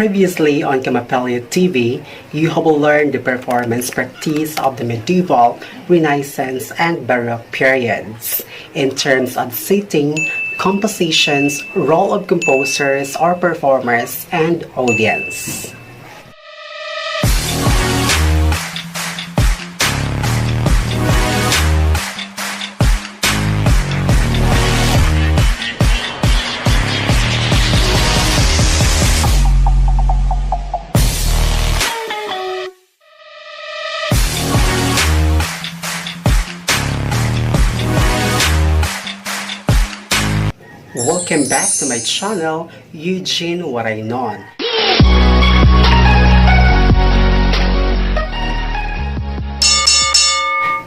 Previously on Kamapelia TV, you have learned the performance practice of the medieval, Renaissance, and Baroque periods in terms of setting, compositions, role of composers or performers, and audience. Welcome back to my channel, Eugene What I Know.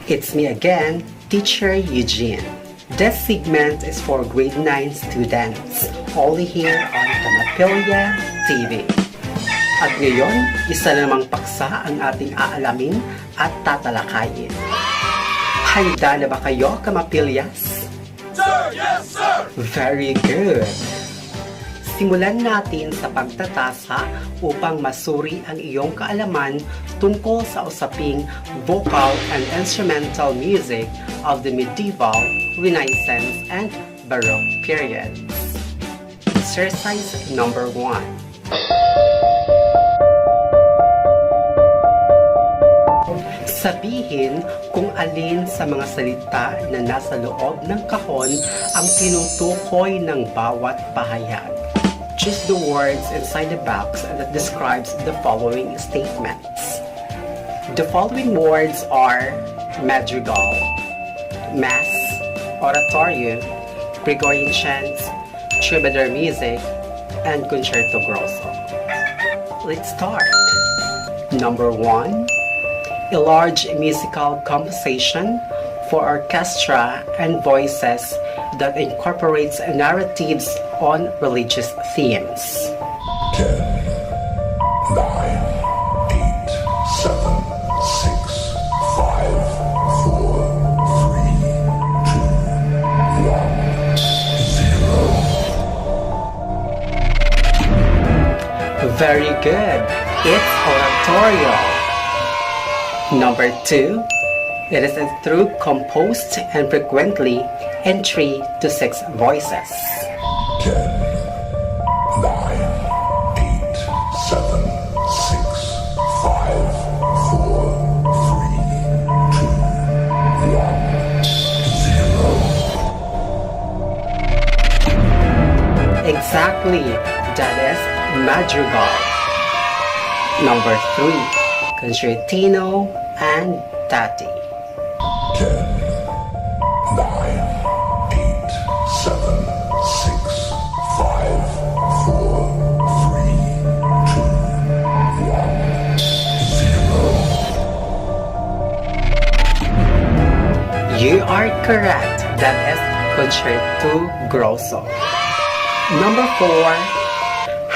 It's me again, Teacher Eugene. This segment is for grade 9 students, only here on Kamapelia TV. At ngayon, isa namang paksa ang ating aalamin at tatalakayin. Handa na ba kayo, Kamapelias? Sir, yes, sir! Very good! Simulan natin sa pagtatasa upang masuri ang iyong kaalaman tungkol sa usaping vocal and instrumental music of the medieval, Renaissance, and Baroque periods. Exercise number 1. Sabihin kung alin sa mga salita na nasa loob ng kahon ang tinutukoy ng bawat pahayag. Choose the words inside the box that describes the following statements. The following words are madrigal, mass, oratorio, Gregorian chants, troubadour music, and concerto grosso. Let's start. Number 1. A large musical composition for orchestra and voices that incorporates narratives on religious themes. 10, 9, 8, 7, 6, 5, 4, 3, 2, 1, 0. Very good. It's oratorio. Number 2. It is through composed and frequently in 3 to 6 voices. 10, 9, 8, 7, 6, 5, 4, 3, 2, 1, 0. Exactly. That is madrigal. Number 3. Concertino and Tati. 10, 9, 8, 7, 6, 5, 4, 3, 2, 1, 0. You are correct. That is concerto grosso. Number 4.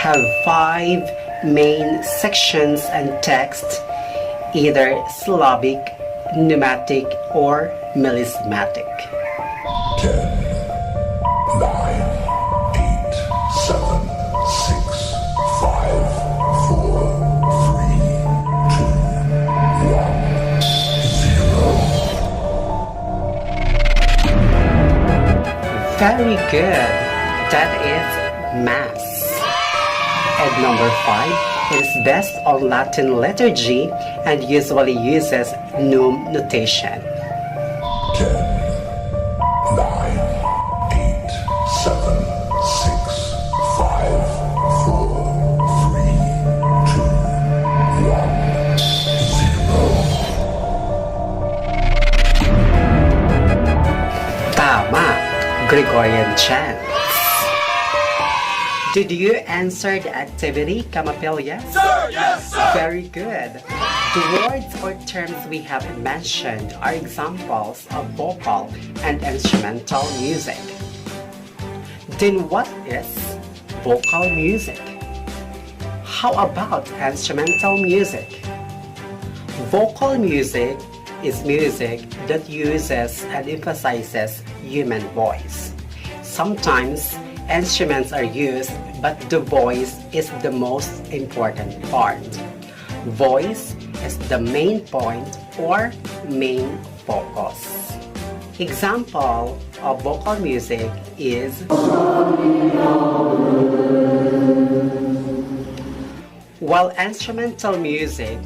Have 5 main sections and text, either syllabic, pneumatic, or melismatic. 10, 9, 8, 7, 6, 5, 4, 3, 2, 1, 0. Very good. That is Mass. And number 5. It is based on Latin liturgy and usually uses num notation. 10, 9, 8, 7, 6, 5, 4, 3, 2, 1, 0. Tama. Gregorian chants. Did you answer the activity, Kamapelia? Sir, yes, sir! Very good. The words or terms we have mentioned are examples of vocal and instrumental music. Then what is vocal music? How about instrumental music? Vocal music is music that uses and emphasizes human voice. Sometimes instruments are used but the voice is the most important part. Voice is the main point or main focus. Example of vocal music is while instrumental music,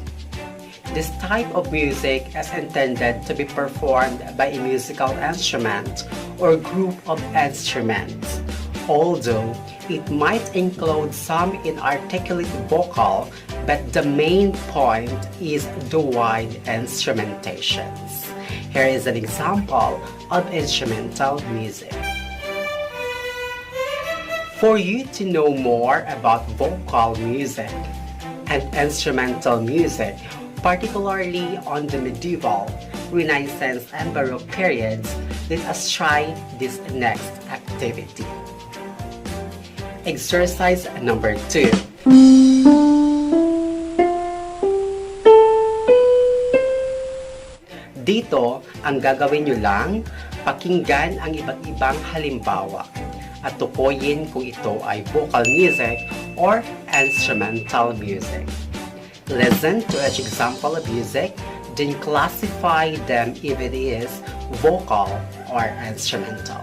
this type of music is intended to be performed by a musical instrument or group of instruments, although it might include some inarticulate vocal, but the main point is the wide instrumentations. Here is an example of instrumental music. For you to know more about vocal music and instrumental music, particularly on the medieval, Renaissance, and Baroque periods, let us try this next activity. Exercise number 2. Dito, ang gagawin nyo lang, pakinggan ang iba't ibang halimbawa at tukoyin kung ito ay vocal music or instrumental music. Listen to each example of music, then classify them if it is vocal or instrumental.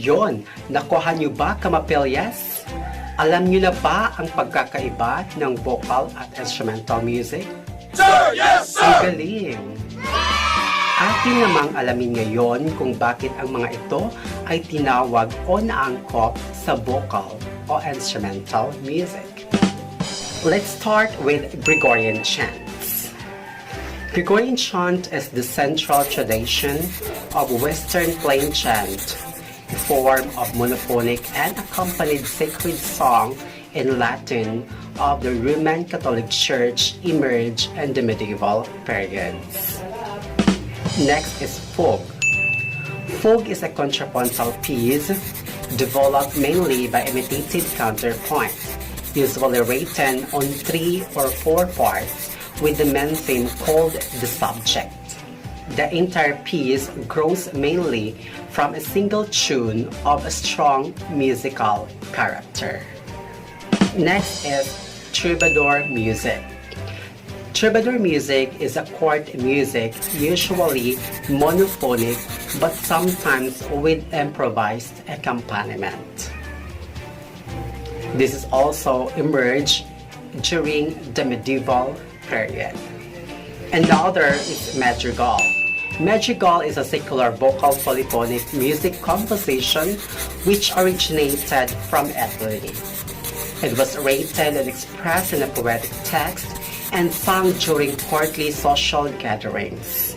Yon, nakuha nyo ba, kamapelyas? Alam nyo na ba ang pagkakaiba ng vocal at instrumental music? Sir, yes, sir! Ang galing! Atin namang alamin ngayon kung bakit ang mga ito ay tinawag o naangkop sa vocal o instrumental music. Let's start with Gregorian chants. Gregorian chant is the central tradition of Western plain chant, a form of monophonic and accompanied sacred song in Latin of the Roman Catholic Church emerged in the medieval periods. Next is fugue. Fugue is a contrapuntal piece developed mainly by imitative counterpoint, usually written on 3 or 4 parts with the main theme called the subject. The entire piece grows mainly from a single tune of a strong musical character. Next is troubadour music. Troubadour music is a court music, usually monophonic but sometimes with improvised accompaniment. This is also emerged during the medieval period. Another is madrigal. Madrigal is a secular vocal polyphonic music composition which originated from Italy. It was written and expressed in a poetic text and sung during courtly social gatherings.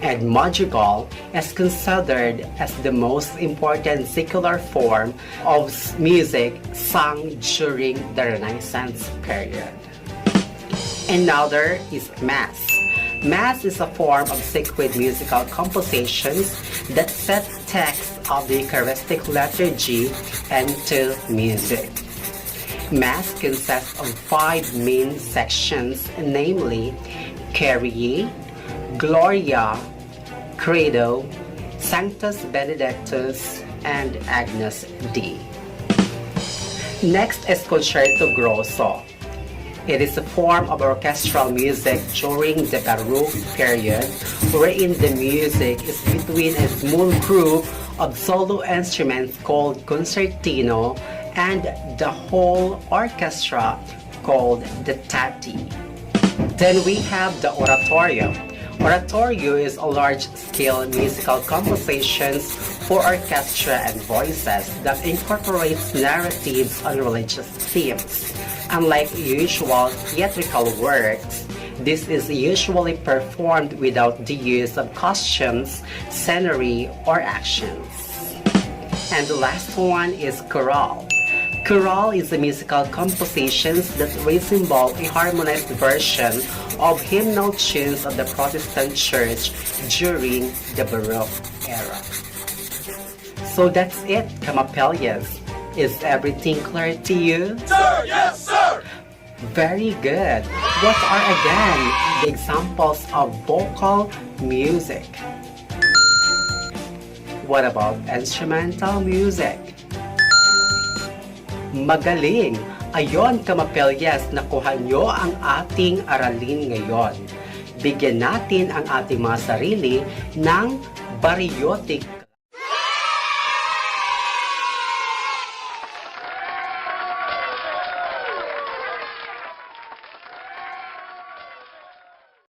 And madrigal is considered as the most important secular form of music sung during the Renaissance period. Another is Mass. Mass is a form of sacred musical compositions that set text of the Eucharistic liturgy into music. Mass consists of 5 main sections, namely Kyrie, Gloria, Credo, Sanctus Benedictus, and Agnus Dei. Next is Concerto Grosso. It is a form of orchestral music during the Baroque period, wherein the music is between a small group of solo instruments called concertino and the whole orchestra called the tatti. Then we have the oratorio. Oratorio is a large-scale musical compositions for orchestra and voices that incorporates narratives on religious themes. Unlike usual theatrical works, this is usually performed without the use of costumes, scenery, or actions. And the last one is chorale. Chorale is a musical compositions that resemble a harmonized version of hymnal tunes of the Protestant Church during the Baroque era. So that's it, Kamapelias. Is everything clear to you? Sir, yes, sir! Very good. What are again the examples of vocal music? What about instrumental music? Magaling! Ayon, Kamapelyas, nakuha nyo ang ating aralin ngayon. Bigyan natin ang ating mga sarili ng baryotic